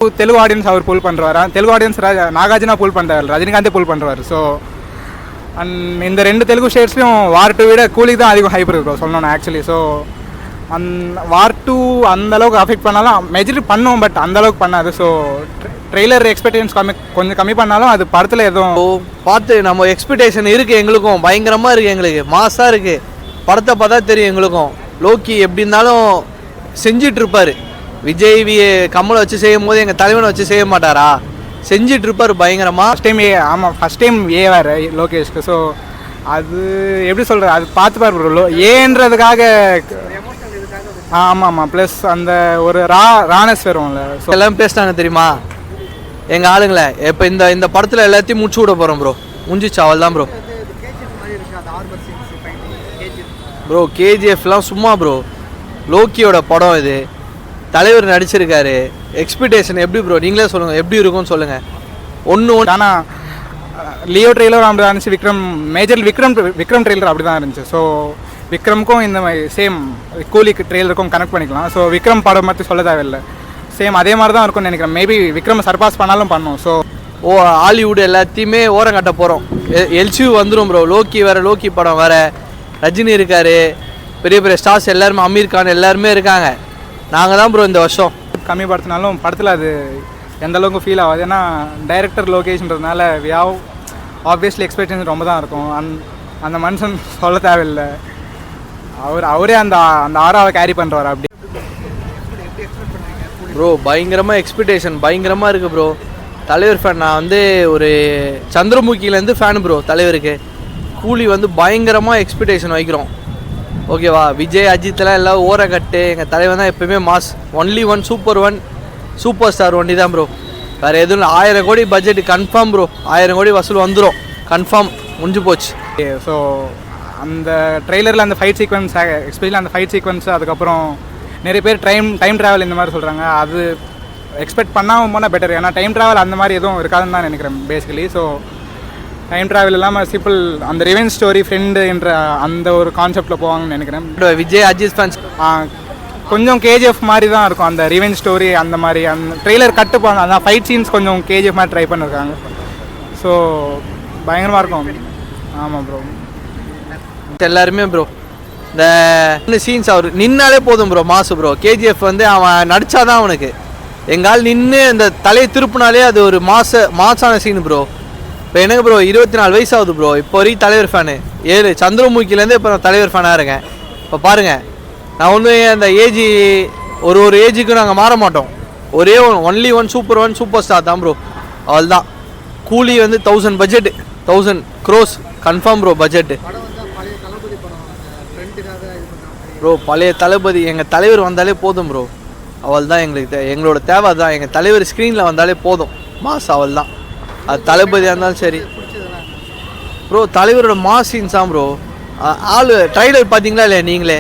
Telugu audience அவர் புல் பண்ணுறாரு, Telugu audience Nagarjuna புல் பண்ணுறாரு, ரஜினிகாந்தே புல் பண்ணுறாரு. ஸோ அண்ட் இந்த 2 தெலுங்கு ஸ்டேட்ஸ்லையும் வார் 2 விட கூலிக்கு தான் அதிகம் ஹைப் இருக்கும் சொல்லணும் ஆக்சுவலி. ஸோ வார் 2 அந்தளவுக்கு அஃபெக்ட் பண்ணாலும் மெஜாரிட்டி பண்ணும், பட் அந்தளவுக்கு பண்ணாது. ஸோ ட்ரெய்லர் எக்ஸ்பெக்டேஷன்ஸ் கொஞ்சம் கம்மி பண்ணாலும் அது படத்தில் எதுவும் பார்த்து நம்ம எக்ஸ்பெக்டேஷன் இருக்குது, எங்களுக்கும் பயங்கரமாக இருக்குது, எங்களுக்கு மாசாக இருக்குது. படத்தை பார்த்தா தெரியும் எங்களுக்கும். லோக்கி எப்படி இருந்தாலும் செஞ்சிட்டு இருப்பார். விஜய் கமலை வச்சு செய்யும் போது எங்கள் தலைவனை வச்சு செய்ய மாட்டாரா, செஞ்சிட்டு இருப்பார் பயங்கரமாக. ஃபஸ்ட் டைம் ஆமாம், ஃபஸ்ட் டைம் ஏவார் லோகேஷ்க்கு. ஸோ அது எப்படி சொல்கிறது, அது பார்த்துப்பார் ப்ரோ. ஏன்றதுக்காக ஆமாம். ப்ளஸ் அந்த ஒரு ரானஸ் வரும்ல, ஸோ எல்லாம் பேசினாங்க தெரியுமா எங்கள் ஆளுங்களை. இப்போ இந்த படத்தில் எல்லாத்தையும் முடிச்சு விட போகிறோம் ப்ரோ. முடிஞ்சிச்சு, அவள் தான் ப்ரோ. ப்ரோ கேஜிஎஃப்லாம் சும்மா ப்ரோ, லோக்கியோட படம் இது, தலைவர் நடிச்சிருக்காரு. எக்ஸ்பெக்டேஷன் எப்படி ப்ரோ, நீங்களே சொல்லுங்கள் எப்படி இருக்கும்னு சொல்லுங்கள். ஒன்று ஆனால் லியோ ட்ரெய்லர் அப்படி தான் இருந்துச்சு, மேஜர் விக்ரம் ட்ரெய்லர் அப்படி தான் இருந்துச்சு. ஸோ விக்ரமுக்கும் இந்த மாதிரி சேம் கூலிக்கு ட்ரெய்லருக்கும் கனெக்ட் பண்ணிக்கலாம். ஸோ விக்ரம் படம் பற்றி சொல்ல தேவையில்லை, சேம் அதே மாதிரி தான் இருக்கும்னு நினைக்கிறேன். மேபி விக்ரம் சர்பாஸ் பண்ணாலும் பண்ணும். ஸோ ஹாலிவுட் எல்லாத்தையுமே ஓரம் கட்ட போகிறோம். எல்சியூ வந்துடும் ப்ரோ. லோக்கி வேறு, லோக்கி படம் வேறு, ரஜினி இருக்கார், பெரிய பெரிய ஸ்டார்ஸ் எல்லாருமே, அமீர் கான் எல்லாருமே இருக்காங்க. நாங்கள் தான் ப்ரோ இந்த வருஷம் கம்மி படுத்தினாலும் படத்தில் அது எந்த அளவுக்கு ஃபீல் ஆகாது. ஏன்னா டைரக்டர் லோகேஷ்ன்றதுனால வி ஹவ் ஆப்வியஸ்லி எக்ஸ்பெக்டேஷன் ரொம்ப தான் இருக்கும். அந்த மனுஷன் சொல்ல தேவையில்லை, அவரே அந்த ஆறாவை கேரி பண்ணுறாரு. அப்படி ப்ரோ பயங்கரமாக எக்ஸ்பெக்டேஷன் பயங்கரமாக இருக்குது ப்ரோ. தலைவர் ஃபேன். நான் ஒரு சந்திரமுகிலேருந்து ஃபேனு ப்ரோ தலைவருக்கு. கூலி பயங்கரமாக எக்ஸ்பெக்டேஷன் வைக்கிறோம். ஓகேவா, விஜய் அஜித்லாம் எல்லாம் ஓர கட்டு. எங்கள் தலைவன் தான் எப்போயுமே mass. Only one super star only தான் ப்ரோ. வேறு எதுவும் 1000 கோடி பட்ஜெட் கன்ஃபார்ம் ப்ரோ. 1000 கோடி வசூல் வந்துடும் கன்ஃபார்ம், முடிஞ்சு போச்சு. ஸோ அந்த ட்ரெய்லரில் அந்த ஃபைட் சீக்வன்ஸ், எஸ்பெஷலி அந்த ஃபைட் சீக்வன்ஸ், அதுக்கப்புறம் நிறைய பேர் டைம் ட்ராவல் இந்த மாதிரி சொல்கிறாங்க. அது எக்ஸ்பெக்ட் பண்ணாமல் போனால் பெட்டர். ஏன்னா டைம் ட்ராவல் அந்த மாதிரி எதுவும் இருக்காதுன்னு தான் நினைக்கிறேன் பேசிக்கலி. ஸோ டைம் ட்ராவல் இல்லாமல் சிம்பிள் அந்த ரிவெஞ்ச் ஸ்டோரி ஃப்ரெண்டு என்ற அந்த ஒரு கான்செப்டில் போவாங்கன்னு நினைக்கிறேன். விஜய் அஜித் ஃபேன்ஸ் கொஞ்சம் கேஜிஎஃப் மாதிரி தான் இருக்கும் அந்த ரிவெஞ்ச் ஸ்டோரி. அந்த மாதிரி அந்த ட்ரெய்லர் கட்டுப்பாங்க, அந்த ஃபைட் சீன்ஸ் கொஞ்சம் கேஜிஎஃப் மாதிரி ட்ரை பண்ணியிருக்காங்க. ஸோ பயங்கரமாக இருக்கும். ஆமாம் ப்ரோ. எல்லாருமே ப்ரோ இந்த சீன்ஸ் அவர் நின்னாலே போதும் ப்ரோ, மாசு ப்ரோ. கேஜிஎஃப் அவன் நடிச்சாதான் அவனுக்கு. எங்கால் நின்று அந்த தலையை திருப்பினாலே அது ஒரு மாசான சீன் ப்ரோ. இப்போ எனக்கு ப்ரோ 24 வயசு ஆகுது ப்ரோ. இப்போ வரைக்கும் தலைவர் ஃபேனு 7 சந்திரமுகிலேருந்து இப்போ நான் தலைவர் ஃபேனாக இருக்கேன். இப்போ பாருங்கள், நான் அந்த ஏஜ் ஒரு ஏஜுக்கு நாங்கள் மாற மாட்டோம். ஒரே ஒன்லி ஒன் சூப்பர் ஸ்டார் தான் ப்ரோ. அவள் தான். கூலி 1000 budget, 1000 crores confirm bro budget bro. பழைய தளபதி எங்கள் தலைவர் வந்தாலே போதும் ப்ரோ. அவள் தான் எங்களோட தேவை தான். எங்கள் தலைவர் ஸ்க்ரீனில் வந்தாலே போதும், மாஸ். அவள் தான். அது தளபதியாக இருந்தாலும் சரி ப்ரோ. தலைவரோட மாஸ் சீன்ஸ் தான் ப்ரோ. ட்ரைலர் பார்த்தீங்களா இல்லையா நீங்களே?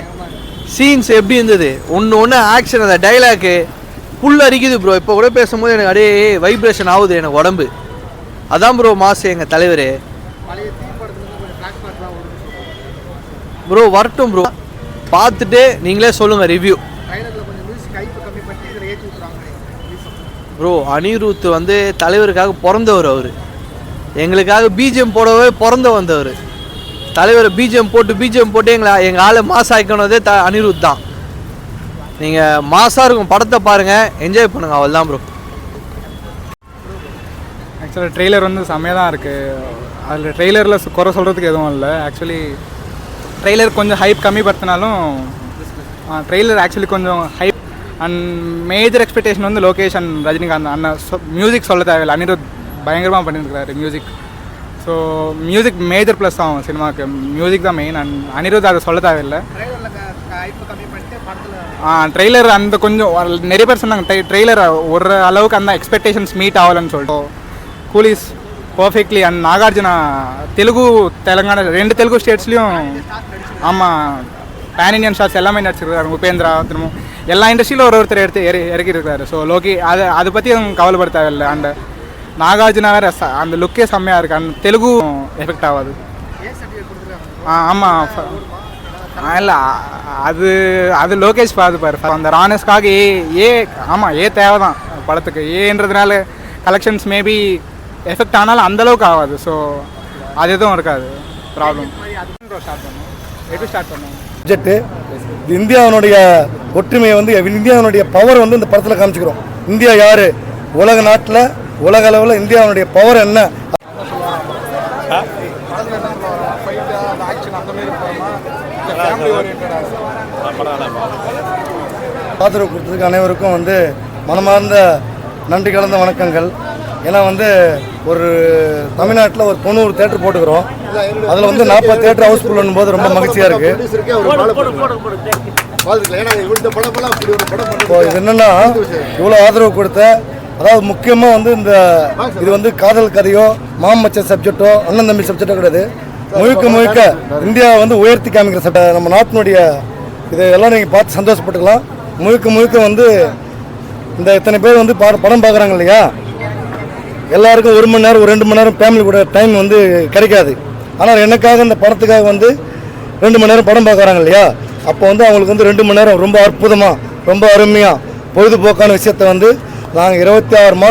சீன்ஸ் எப்படி இருந்தது, ஒன்று ஆக்ஷன், அந்த டைலாக்கு புல் அரிக்குது ப்ரோ. இப்போ கூட பேசும்போது எனக்கு அப்படியே வைப்ரேஷன் ஆகுது எனக்கு உடம்பு. அதான் ப்ரோ மாஸ் எங்கள் தலைவர் ப்ரோ. வரட்டும் ப்ரோ, பார்த்துட்டு நீங்களே சொல்லுங்கள் ரிவ்யூ ப்ரோ. அனிருத் தலைவருக்காக பிறந்தவர். அவர் எங்களுக்காக பிஜிஎம் போடவே பிறந்த வந்தவர். தலைவர் பிஜிஎம் போட்டு எங்கள் ஆளை மாஸ் ஆக்கணுதே அனிருத் தான். நீங்கள் மாஸாக இருக்கும் படத்தை பாருங்கள், என்ஜாய் பண்ணுங்கள். அவள் தான் ப்ரோ. ஆக்சுவலாக ட்ரெய்லர் செம்மையாக தான் இருக்குது. அதில் ட்ரெய்லரில் குறை சொல்கிறதுக்கு எதுவும் இல்லை. ஆக்சுவலி ட்ரெய்லர் கொஞ்சம் ஹைப் கம்மி படுத்தினாலும் ட்ரெய்லர் ஆக்சுவலி கொஞ்சம் hype and major expectation Lokesh and Rajinikanth Anna. Music சொல்ல தேவையில்லை, அனிருத் பயங்கரமாக பண்ணியிருக்கிறாரு music. So music major plus ஆகும் சினிமாவுக்கு. மியூசிக் தான் மெயின். அண்ட் அனிருத் அதை சொல்ல தேவையில்லை. ட்ரெய்லர் அந்த கொஞ்சம் நிறைய பேர் சொன்னாங்க ட்ரெய்லர் ஒரு அளவுக்கு அந்த எக்ஸ்பெக்டேஷன்ஸ் மீட் ஆகலைன்னு சொல்லிட்டு. கூலிஸ் பர்ஃபெக்ட்லி. அண்ட் நாகார்ஜுனா தெலுங்கானா 2 தெலுங்கு ஸ்டேட்ஸ்லேயும் ஆமாம் பேன் இண்டியன் ஸ்டார்ஸ் எல்லாமே நடிச்சிருக்காரு. உபேந்திரா திரும்ப எல்லா இண்டஸ்ட்ரியிலும் ஒருத்தர் இறக்கியிருக்காரு. ஸோ லோகி அதை பற்றி கவலைப்பட தேவையில்லை. அண்ட் நாகார்ஜுனா வேறு அந்த லுக்கே செம்மையாக இருக்குது. அண்ட் தெலுங்கு எஃபெக்ட் ஆகாது. ஆமாம் இல்லை, அது லோகேஷ் பார்த்துப்பார். அந்த ரானஸ்க்காக ஆமாம் தேவை தான் படத்துக்கு. ஏன்றதுனால கலெக்ஷன்ஸ் மேபி எஃபெக்ட் ஆனாலும் அந்தளவுக்கு ஆகாது. ஸோ அது எதுவும் இருக்காது ப்ராப்ளம். ஸ்டார்ட் பண்ணுவோம் பட்ஜெட்டு இந்தியாவினுடைய ஒற்றுமையை வந்து இந்தியாவினுடைய பவர் வந்து இந்த படத்தில் காமிச்சிக்கிறோம். இந்தியா யார், உலக நாட்டில் உலக அளவில் இந்தியாவினுடைய பவர் என்ன. ஆதரவு கொடுத்ததுக்கு அனைவருக்கும் வந்து மனமார்ந்த நன்றி கலந்த வணக்கங்கள். ஏன்னா வந்து ஒரு தமிழ்நாட்டில் ஒரு 90 தேட்டர் போட்டுக்கிறோம். அதில் வந்து 40 தேட்டர் ஹவுஸ்ஃபுல் பண்ணும்போது ரொம்ப மகிழ்ச்சியாக இருக்குது. இப்போ இது என்னென்னா இவ்வளோ ஆதரவு கொடுத்த, அதாவது முக்கியமாக வந்து இது வந்து காதல் கதையோ மாமச்ச சப்ஜெக்டோ அண்ணன் தம்பி சப்ஜெக்டோ கிடையாது. முழுக்க இந்தியாவை வந்து உயர்த்தி காமிக்கிற நம்ம நாட்டினுடைய இதையெல்லாம் நீங்கள் பார்த்து சந்தோஷப்பட்டுக்கலாம். முழுக்க வந்து இந்த இத்தனை பேர் வந்து படம் பார்க்குறாங்க இல்லையா, எல்லாருக்கும் 1 மணி நேரம் 2 மணி நேரம் ஃபேமிலி கூட டைம் வந்து கிடைக்காது. ஆனால் எனக்காக இந்த படத்துக்காக வந்து 2 மணி நேரம் படம் பார்க்குறாங்க இல்லையா, அப்போ வந்து அவங்களுக்கு வந்து 2 மணி நேரம் ரொம்ப அற்புதமாக ரொம்ப அருமையாக பொழுதுபோக்கான விஷயத்தை வந்து நாங்கள் 26 மாதம்